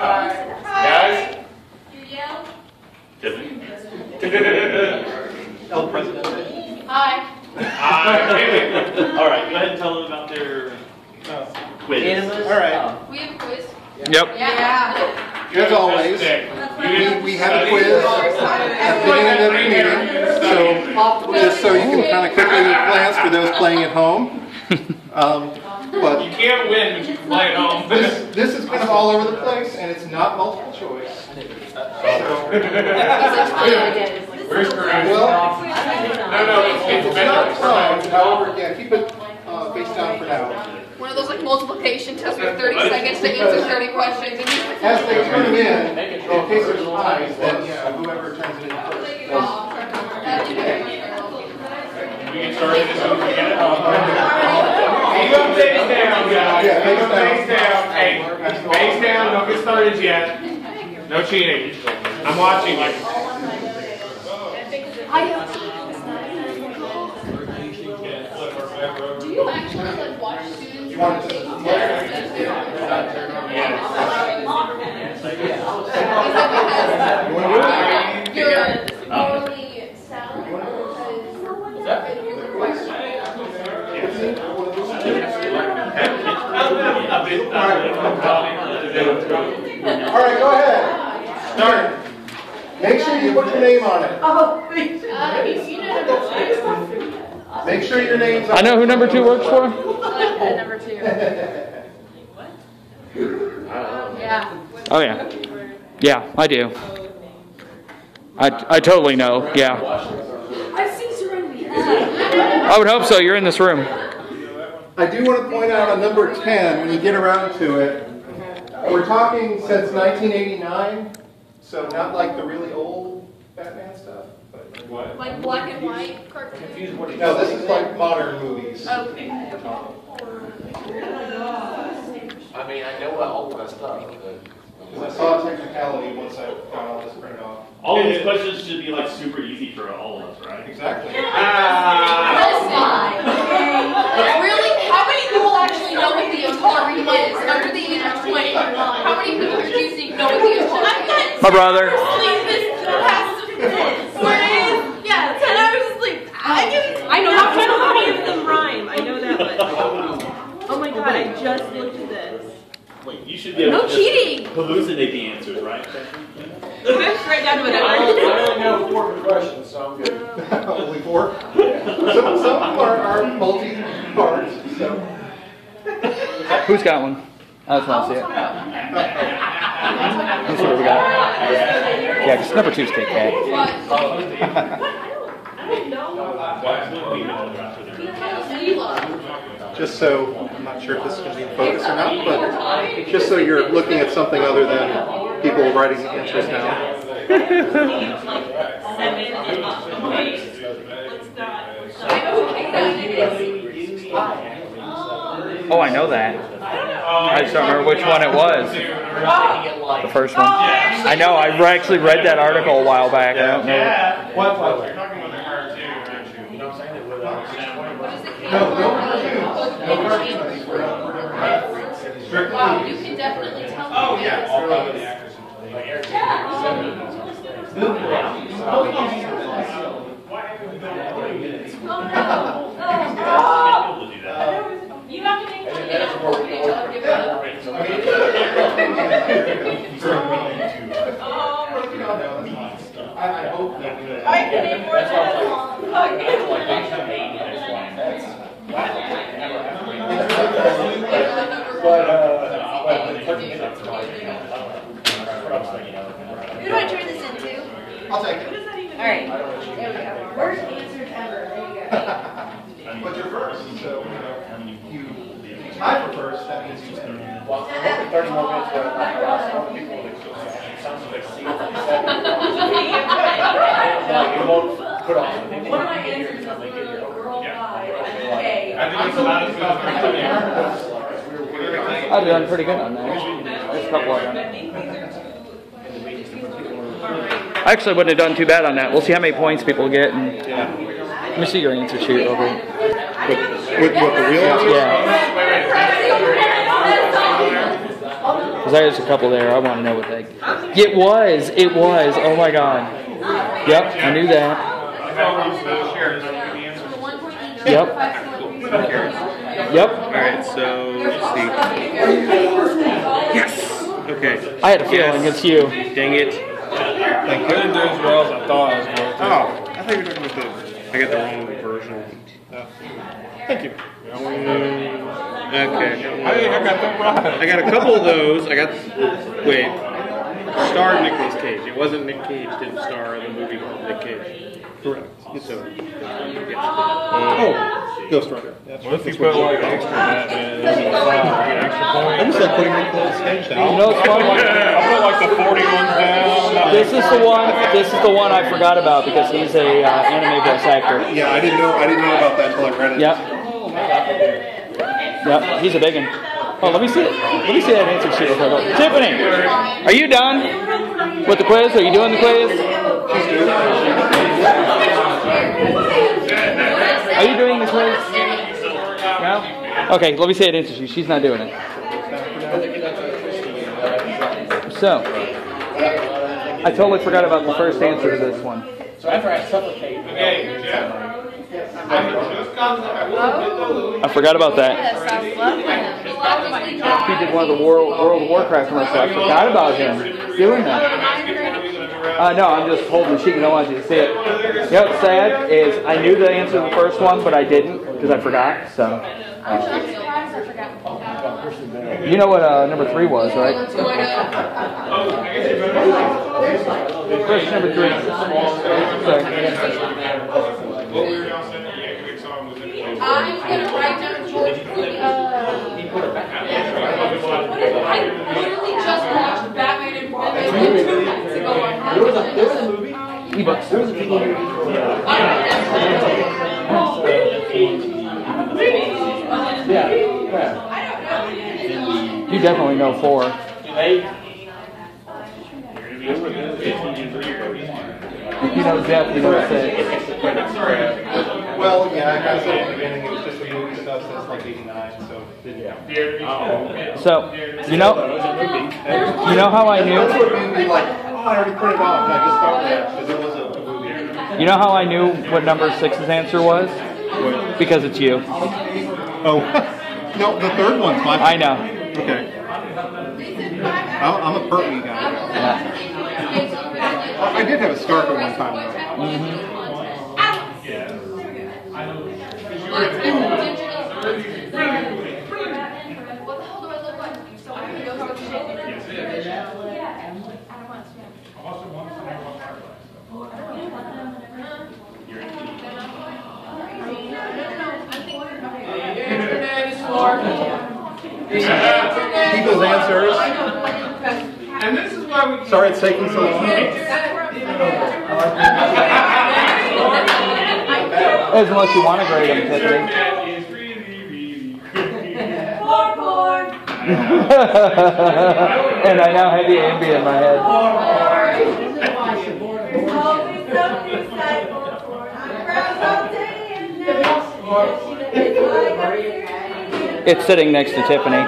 Guys? You yell? Tiffany? El Presidente. Hi. All right, go ahead and tell them about their quiz. All right. We have a quiz. Yep. Yeah. As always, we have a quiz at the beginning of every meeting. So just so you can kind of quickly glance for those playing at home. But You can't win, but you can play at home. this is kind of all over the place, and it's not multiple choice. Where's Corinne? Well, No, it's not prone. However, yeah, keep it face down for now. One of those like multiplication tests where 30 seconds to answer 30 questions. As they turn them in case there's ties, then yeah, whoever turns it in first. We get started as soon as we get it. You go face down, guys. Yeah, face down. Face down. Hey, face down. Don't get started yet. No cheating. I'm watching you. Do you actually like watch students? You want to You're only sound Alright, go ahead. Start. Make sure you put your name on it. Make sure your name's on it. I know who number 2 works for. number 2. Yeah. Oh yeah. Yeah, I do. I totally know. Yeah. I've seen Serenity. I would hope so. You're in this room. I do want to point out on number 10, when you get around to it, we're talking since 1989, so not like the really old Batman stuff. But What? Like black and white cartoons. no, this is like modern movies. Okay. I mean, I know all of that stuff, but... Because I saw a technicality once I got all this printed off. All of these questions should be like super easy for all of us, right? Exactly. Really? How many people actually know what the Atari is under the age of 20? How many people are choosing know what the Atari is? My brother. Yeah, 10 hours of sleep. I know how many of them rhyme. I know that much. Oh my god, I just looked at this. Wait, you should be able to cheating. hallucinate the answers, right? Right down to I only know 4 questions, so I'm good. Only 4? Some of them are multi-part, so. Who's got one? I just want to see it. Let's see what we got. Yeah, because number 2's Kit Kat. Just so, I'm not sure if this is going to be in focus or not, but just so you're looking at something other than people writing the answers down. Oh, I know that. I just don't remember which one it was. The first one. I know, I actually read that article a while back. I don't know. What? You're talking about the cartoon, aren't you? You know what I'm saying? Wow, you can definitely tell. Oh, yeah. All of the actors. You have to make I hope that I can name more than Who do I turn this into? I'll take it. Alright. There we go. Worst answers ever. There you go. But you're first, so you tie for first, that means you win. Well, 30 more minutes for sounds like you won't put on. One of my answers is literally a girl by A. I think it's about as good as I've done pretty good on that. There's a couple of them. I actually wouldn't have done too bad on that. We'll see how many points people get. And let me see your answer sheet over. With what the real answer? Yeah. Because there's a couple there. I want to know what they. It was. It was. Oh my God. Yep, I knew that. Yep. Yep. All right, so let's see. Yes. Okay. I had a feeling it's you. Dang it. I didn't do as well as I thought I was going to. Oh, I thought you were talking about the. I got the wrong version. Thank you. Okay. I got that right. I got a couple of those. I got. Wait. Starred Nicolas Cage. It wasn't Nick Cage didn't star in the movie called Nick Cage. Correct. So. Oh, Ghost Rider. That's What if you put like extra Batman in the file, get extra I points? just like putting Nicolas Cage down. You know what's funny? I put like the 40 ones down. This is the one. This is the one I forgot about because he's a anime voice actor. Yeah, I didn't know about that until I read it. Yep. Yep. He's a big one. Oh, let me see it. Let me see that answer sheet real quick. Tiffany, are you done with the quiz? Are you doing the quiz? Are you doing the quiz? No? Okay, let me see that answer sheet. She's not doing it. So, I totally forgot about the first answer to this one. So after I suffocate. Okay, Jeff. I forgot about that. Yes, I love him. He did one of the World of Warcraft commercials. I forgot about him doing that. No, I'm just holding the sheet and I want you to see it. You know what's sad is I knew the answer to the first one, but I didn't because I forgot. So, I'm surprised I forgot. you know what number 3 was, right? Question number 3. Sorry. I'm gonna write down George Clooney. I literally just watched Batman and Robin 2 nights ago on Netflix. There was a movie. E-books. There was a people who. Yeah. You definitely know 4. If you know Jeff, you know 6. Well, yeah, I kind of said at the beginning it was just the movie stuff since like '89, so. So, you know how I knew? That's what made me like, oh, I already printed off, and I just thought that because it was a movie. You know how I knew what number 6's answer was? Because it's you. Oh, no, the third one's my favorite. I know. Okay. I'm a pertwee guy. Yeah. I did have a scarf at one time, though. Let's get the digital. What the hell do I look like? So I'm gonna go to the shit. People's answers. And this is why we. Sorry it's taking so long. As unless you want to grade them, Tiffany. And I now have the A and B in my head. It's sitting next to Tiffany.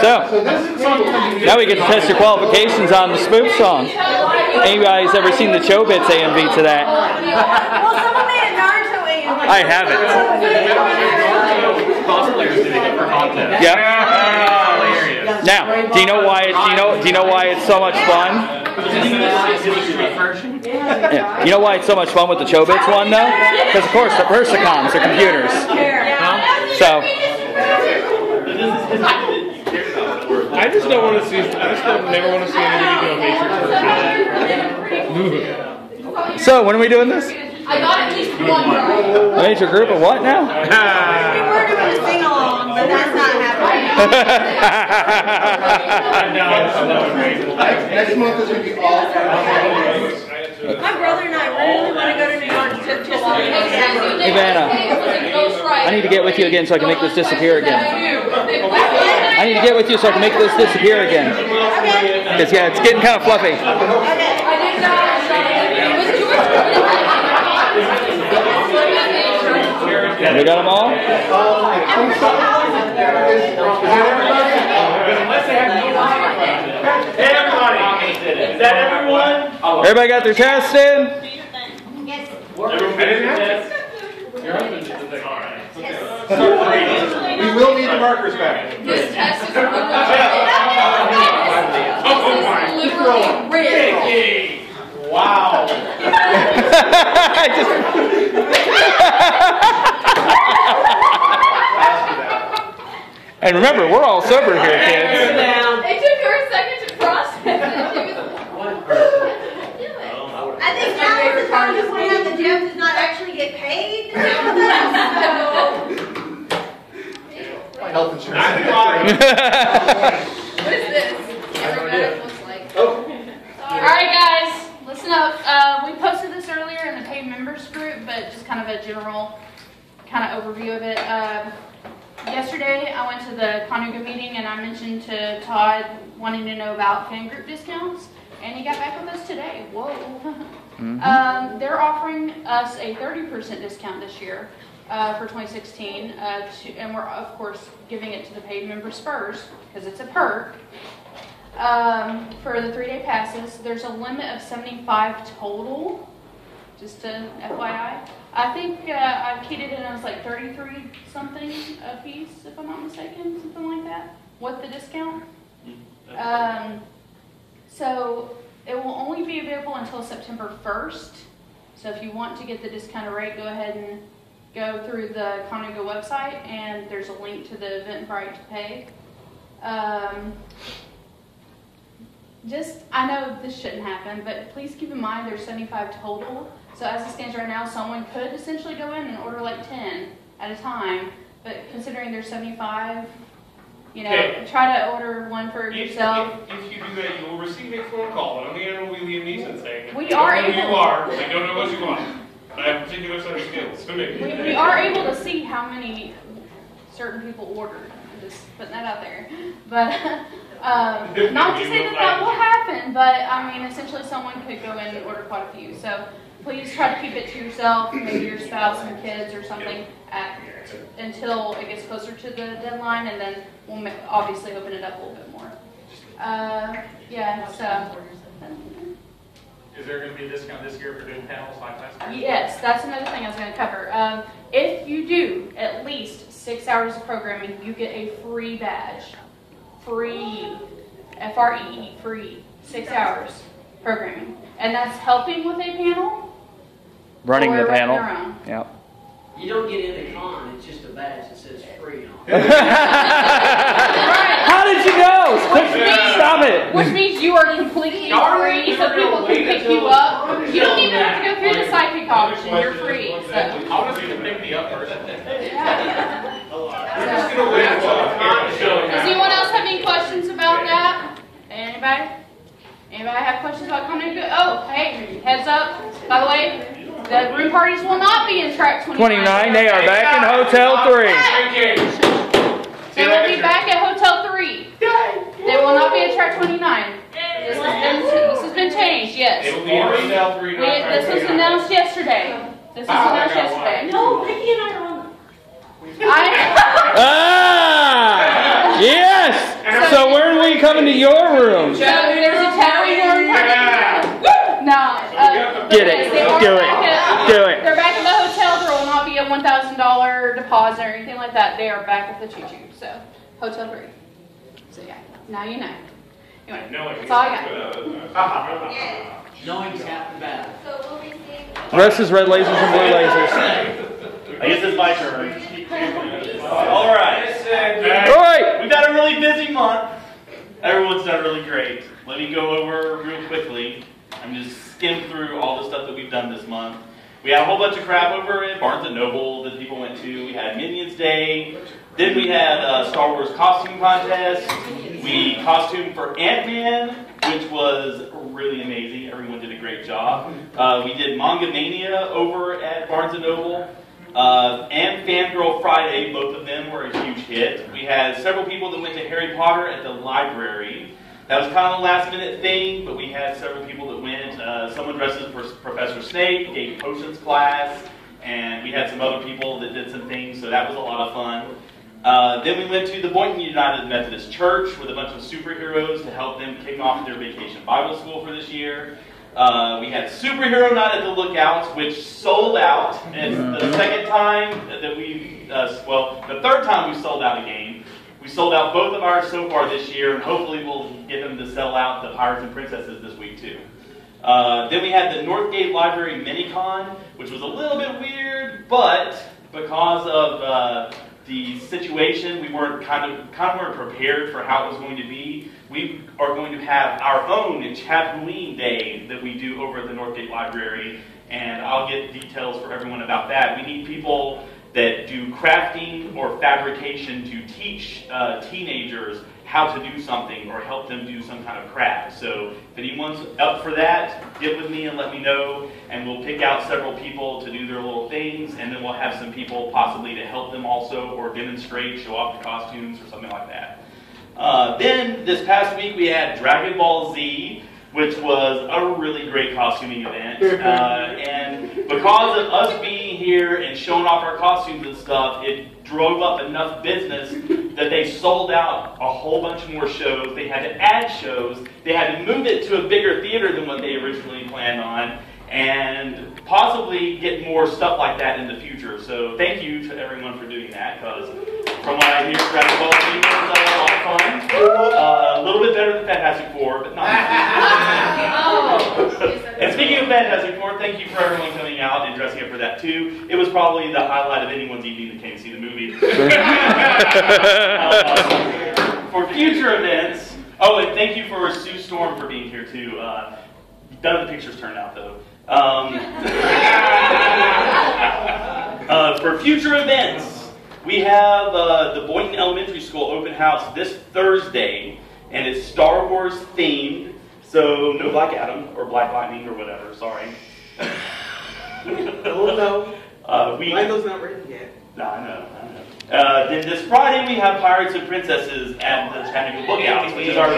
So, now we get to test your qualifications on the spoof song. Anybody's ever seen the Chobits A&B to that? Well, someone made a Naruto A&B. I haven't. Yeah. Now, do you know why? Do you know why it's so much fun? Yeah. You know why it's so much fun with the Chobits one, though? Because of course the Persicons are computers. So. I just don't want to see. I just never want to see anybody do a Matrix. So when are we doing this? I got at least one right. A major group of what now? We were doing a sing along, but that's not happening. Next month is going to be all. My brother and I really want to go to New York to just Hey Vanna, I need to get with you again so I can make this disappear again. I need to get with you so I can make this disappear again. Because yeah, it's getting kind of fluffy. We got them all? I think so. Is that everybody? Unless they have no microphone. Hey, everybody. Is that everyone? Everybody got their test in? Your husband did the thing. All right. We will need the markers back. This test is literally rigged. Wow. And remember, we're all sober here, kids. It took her a second to process it. I think now is the time to point out that Jeff does not actually get paid. My health insurance. What is this? Never know what it looks like. Alright guys, listen up. We posted this earlier in the paid members group, but just kind of a general kind of overview of it. Yesterday I went to the Conuga meeting and I mentioned to Todd wanting to know about fan group discounts, and he got back with us today. Whoa. They're offering us a 30% discount this year for 2016, and we're of course giving it to the paid members first because it's a perk. For the 3-day passes, there's a limit of 75 total, just to FYI. I think I keyed it in, I was like 33 something a piece, if I'm not mistaken, something like that, with the discount. So it will only be available until September 1st. So if you want to get the discounted rate, go ahead and go through the Conuga website, and there's a link to the Eventbrite to pay. I know this shouldn't happen, but please keep in mind there's 75 total. So as it stands right now, someone could essentially go in and order like 10 at a time. But considering there's 75, you know, try to order one for yourself. If you do that, you will receive a phone call. And on the end will be Liam Neeson saying, We are able. who you are, I don't know what you want. I have a particular set of skills. So maybe. We are able to see how many certain people ordered. I'm just putting that out there. But not to say that that will happen, but I mean, essentially someone could go in and order quite a few. So please try to keep it to yourself, maybe your spouse and kids or something until it gets closer to the deadline, and then we'll obviously open it up a little bit more. Yeah, so. Is there going to be a discount this year for doing panels like last year? Yes, that's another thing I was going to cover. If you do at least 6 hours of programming, you get a free badge. Free. F-R-E-E, free. 6 hours programming. And that's helping with a panel. Running the panel. Your own. Yep. You don't get in the con, it's just a badge that says free on it. Right. How did you know? Stop it. Which means you are completely free, so people can pick you up. You don't even have to go through the psychic option. You're free. So. I'll just pick me up first. Yeah. Does anyone else have any questions about that? Anybody? Anybody have questions about Conuga? Oh, hey, heads up. By the way, the room parties will not be in track 29. They are back in Hotel 3. They will be back at Hotel 3. They will not be at track 29. This has been changed, yes. It will be in Hotel 3. This was announced yesterday. This was announced yesterday. No, Ricky and I are on Yes! So when are we coming to your room? So there's a Chattooine room party. No. Get it. Do it. Do it. They're back at the hotel. There will not be a $1,000 deposit or anything like that. They are back at the Choo Choo. So, Hotel 3. So, yeah. Now you know. Anyway, that's all I got. Knowing's half the battle. So we'll be seeing. Rest is red lasers and blue lasers. I guess it's my turn. All right. We've had a really busy month. Everyone's done really great. Let me go over real quickly. I'm just skim through all the stuff that we've done this month. We had a whole bunch of crap over at Barnes & Noble that people went to. We had Minions Day. Then we had a Star Wars costume contest. We costumed for Ant-Man, which was really amazing. Everyone did a great job. We did Manga Mania over at Barnes & Noble. And Fangirl Friday, both of them were a huge hit. We had several people that went to Harry Potter at the library. That was kind of a last minute thing, but we had several people that went. Someone dressed as Professor Snape, gave potions class. and we had some other people that did some things, so that was a lot of fun. Then we went to the Boynton United Methodist Church with a bunch of superheroes to help them kick off their vacation Bible school for this year. We had Superhero Night at the Lookouts, which sold out. It's the second time that we, the third time we sold out a game. We sold out both of ours so far this year, and hopefully we'll get them to sell out the Pirates and Princesses this week too. Then we had the Northgate Library Mini-Con, which was a little bit weird, but because of the situation, we weren't kind of weren't prepared for how it was going to be. We are going to have our own Chattooine Day that we do over at the Northgate Library, and I'll get details for everyone about that. We need people that do crafting or fabrication to teach teenagers how to do something or help them do some kind of craft. So if anyone's up for that, get with me and let me know, and we'll pick out several people to do their little things, and then we'll have some people possibly to help them also, or demonstrate, show off the costumes or something like that. Then this past week we had Dragon Ball Z, which was a really great costuming event. And because of us being here and showing off our costumes and stuff, it drove up enough business that they sold out a whole bunch more shows. They had to add shows. They had to move it to a bigger theater than what they originally planned on, and possibly get more stuff like that in the future. So thank you to everyone for doing that, because from what I hear, Dragon Ball Z was a lot of fun. A little bit better than Fantastic Four, but not. And speaking of Fantastic Four, thank you for everyone coming out and dressing up for that too. It was probably the highlight of anyone's evening that came to see the movie. For future events, oh, and thank you for Sue Storm for being here too. None of the pictures turned out though. For future events, we have the Boynton Elementary School open house this Thursday, and it's Star Wars themed, so no Black Adam or Black Lightning or whatever, sorry. Oh no. Michael's not ready yet. No, I know. Then this Friday we have Pirates and Princesses at the Chattooine Lookouts, which is our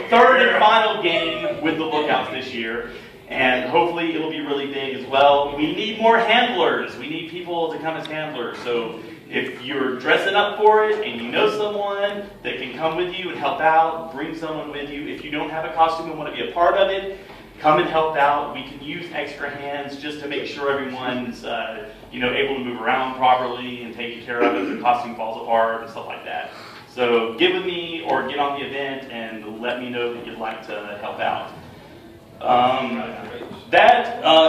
third and final game with the Lookouts this year. And hopefully it'll be really big as well. We need more handlers. We need people to come as handlers. So if you're dressing up for it and you know someone that can come with you and help out, bring someone with you. If you don't have a costume and want to be a part of it, come and help out. We can use extra hands just to make sure everyone's able to move around properly and taken care of if the costume falls apart and stuff like that. So get with me or get on the event and let me know that you'd like to help out.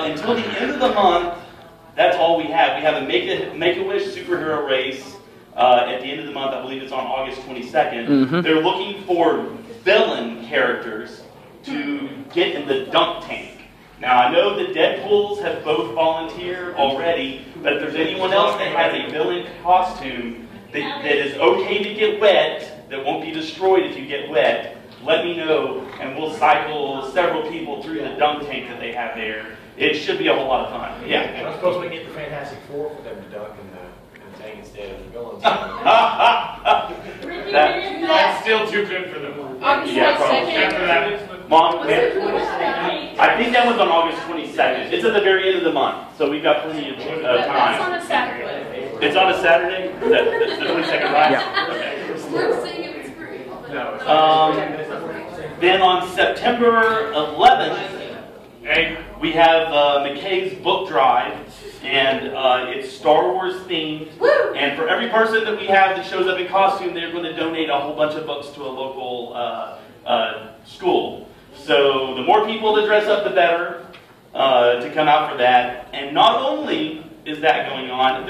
Until the end of the month, that's all we have. We have a Make-A-Wish superhero race at the end of the month. I believe it's on August 22nd. Mm-hmm. They're looking for villain characters to get in the dunk tank. Now, I know the Deadpools have both volunteered already, but if there's anyone else that has a villain costume that is okay to get wet, that won't be destroyed if you get wet, let me know, and we'll cycle several people through the dunk tank that they have there. It should be a whole lot of fun. Yeah. I suppose we get the Fantastic Four for them to dunk in the tank instead of the villains. That's still too good for them. August 22nd. Mom, I think that was on August 22nd. It's at the very end of the month, so we've got plenty of time. That's on a Saturday. It's on a Saturday? That's the 22nd, right? Yeah. Okay. We're seeing it in spring. Then on September 11th, we have McKay's book drive, and it's Star Wars themed. And for every person that we have that shows up in costume, they're going to donate a whole bunch of books to a local school. So the more people that dress up, the better to come out for that. And not only is that going on,